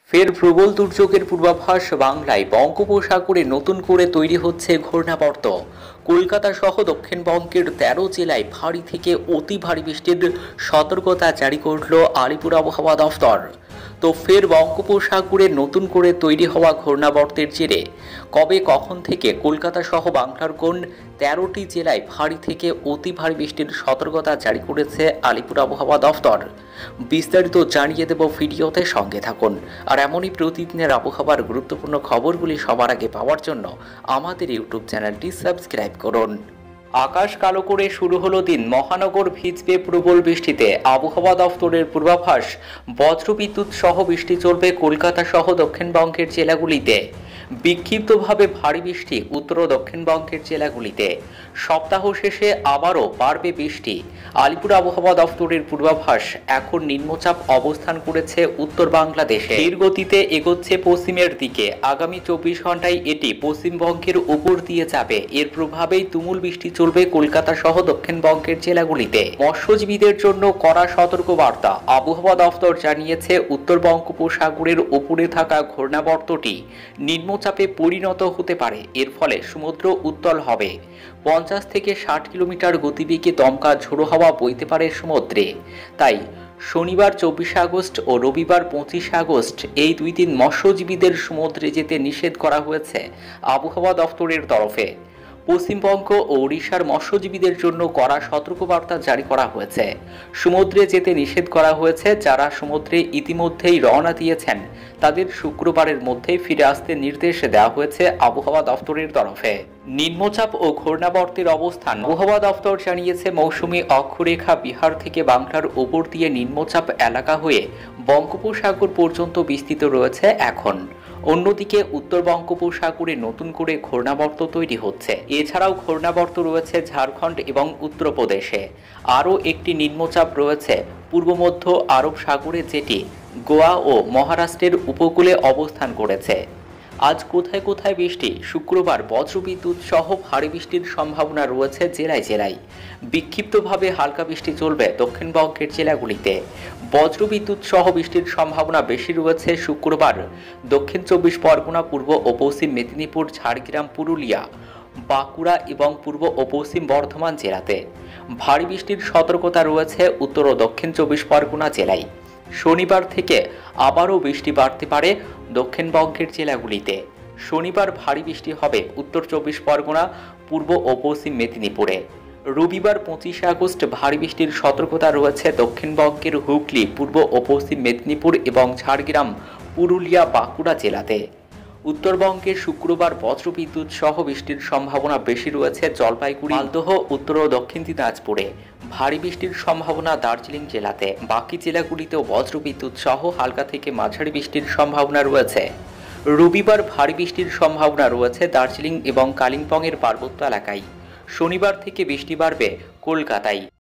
ফের প্রবল দুর্যোগের পূর্বাভাস বাংলায়। বঙ্গোপসাগরে নতুন করে তৈরি হচ্ছে ঘূর্ণাবর্ত। কলকাতা সহ দক্ষিণবঙ্গের ১৩ জেলায় ভারী থেকে অতি ভারী বৃষ্টির সতর্কতা জারি করল আলিপুর আবহাওয়া দফতর। তো ফের বঙ্গোপসাগরে নতুন করে তৈরি হওয়া ঘূর্ণাবর্তের জেরে কবে কখন থেকে কলকাতা সহ বাংলার কোন ১৩টি জেলায় ভারী থেকে অতি ভারী বৃষ্টির সতর্কতা জারি করেছে আলিপুর আবহাওয়া দফতর, বিস্তারিত জানিয়ে দেব ভিডিওতে, সঙ্গে থাকুন। আর এমনই প্রতিদিনের আবহাওয়ার গুরুত্বপূর্ণ খবরগুলি সবার আগে পাওয়ার জন্য আমাদের ইউটিউব চ্যানেলটি সাবস্ক্রাইব করুন। আকাশ কালো করে শুরু হলো দিন। মহানগর ভিজবে প্রবল বৃষ্টিতে। আবহাওয়া দফতরের পূর্বাভাস, বজ্রবিদ্যুৎ সহ বৃষ্টি চলবে কলকাতা সহ দক্ষিণবঙ্গের জেলাগুলিতে। বিক্ষিপ্তভাবে ভারী বৃষ্টি উত্তর ও দক্ষিণবঙ্গের জেলাগুলিতে। সপ্তাহ শেষে আবারও বাড়বে বৃষ্টি। আলিপুর আবহাওয়া দফতরের পূর্বাভাস, এখন নিম্নচাপ অবস্থান করেছে উত্তর বাংলাদেশে, ধীর গতিতে এগোচ্ছে পশ্চিমের দিকে। আগামী ২৪ ঘন্টায় এটি পশ্চিমবঙ্গের উপর দিয়ে যাবে। এর প্রভাবেই তুমুল বৃষ্টি চলবে কলকাতা সহ দক্ষিণবঙ্গের জেলাগুলিতে। মৎস্যজীবীদের জন্য কড়া সতর্কবার্তা। আবহাওয়া দফতর জানিয়েছে, উত্তর বঙ্গোপসাগরের উপরে থাকা ঘূর্ণাবর্তটি নিম্নচাপে পরিণত হতে পারে। এর ফলে সমুদ্র উত্তাল হবে। ৫০ থেকে ৬০ কিলোমিটার গতিবেগে দমকা ঝোড়ো হাওয়া বইতে পারে সমুদ্রে। তাই শনিবার ২৪ আগস্ট ও রবিবার ২৫ আগস্ট এই দুই দিন মৎস্যজীবীদের সমুদ্রে যেতে নিষেধ করা হয়েছে আবহাওয়া দফতরের তরফে। পশ্চিমবঙ্গ ও ওড়িশার মৎস্যজীবীদের জন্য কড়া সতর্কবার্তা জারি করা হয়েছে। সমুদ্রে যেতে নিষেধ করা হয়েছে। যারা সমুদ্রে ইতিমধ্যেই রওনা দিয়েছেন তাদের শুক্রবারের মধ্যেই ফিরে আসতে নির্দেশ দেওয়া হয়েছে আবহাওয়া দফতরের তরফে। নিম্নচাপ ও ঘূর্ণাবর্তের অবস্থান। আবহাওয়া দফতর জানিয়েছে, মৌসুমী অক্ষরেখা বিহার থেকে বাংলার ওপর দিয়ে নিম্নচাপ এলাকা হয়ে বঙ্গোপসাগর পর্যন্ত বিস্তৃত রয়েছে এখন। অন্যদিকে উত্তর বঙ্গোপসাগরে নতুন করে ঘূর্ণাবর্ত তৈরি হচ্ছে। এছাড়াও ঘূর্ণাবর্ত রয়েছে ঝাড়খণ্ড এবং উত্তরপ্রদেশে। আরও একটি নিম্নচাপ রয়েছে পূর্ব মধ্য আরব সাগরে, যেটি গোয়া ও মহারাষ্ট্রের উপকূলে অবস্থান করেছে। আজ কোথায় কোথায় বৃষ্টি? শুক্রবার বজ্রবিদ্যুৎ সহ ভারী বৃষ্টির সম্ভাবনা রয়েছে জেলায় জেলায়। বিক্ষিপ্তভাবে হালকা বৃষ্টি চলবে দক্ষিণবঙ্গের জেলাগুলিতে। বজ্রবিদ্যুৎ সহ বৃষ্টির সম্ভাবনা বেশি রয়েছে শুক্রবার দক্ষিণ ২৪ পরগনা, পূর্ব ও পশ্চিম মেদিনীপুর, ঝাড়গ্রাম, পুরুলিয়া, বাঁকুড়া এবং পূর্ব ও পশ্চিম বর্ধমান জেলাতে। ভারী বৃষ্টির সতর্কতা রয়েছে উত্তর ও দক্ষিণ ২৪ পরগনা জেলায়। শনিবার থেকে আবারও বৃষ্টি বাড়তে পারে দক্ষিণবঙ্গের জেলাগুলিতে। শনিবার ভারী বৃষ্টি হবে উত্তর ২৪ পরগনা, পূর্ব ও পশ্চিম মেদিনীপুরে। রবিবার ২৫ আগস্ট ভারী বৃষ্টির সতর্কতা রয়েছে দক্ষিণবঙ্গের হুগলি, পূর্ব ও পশ্চিম মেদিনীপুর এবং ঝাড়গ্রাম, পুরুলিয়া, বাঁকুড়া জেলাতে। উত্তরবঙ্গে শুক্রবার বজ্রবিদ্যুৎ সহ বৃষ্টির সম্ভাবনা বেশি রয়েছে জলপাইগুড়ি, মালদহ, উত্তর ও দক্ষিণ দিনাজপুরে। ভারী বৃষ্টির সম্ভাবনা দার্জিলিং জেলাতে। বাকি জেলাগুলিতেও বজ্রবিদ্যুৎ সহ হালকা থেকে মাঝারি বৃষ্টির সম্ভাবনা রয়েছে। রবিবার ভারী বৃষ্টির সম্ভাবনা রয়েছে দার্জিলিং এবং কালিম্পংয়ের পার্বত্য এলাকায়। শনিবার থেকে বৃষ্টি বাড়বে কলকাতায়।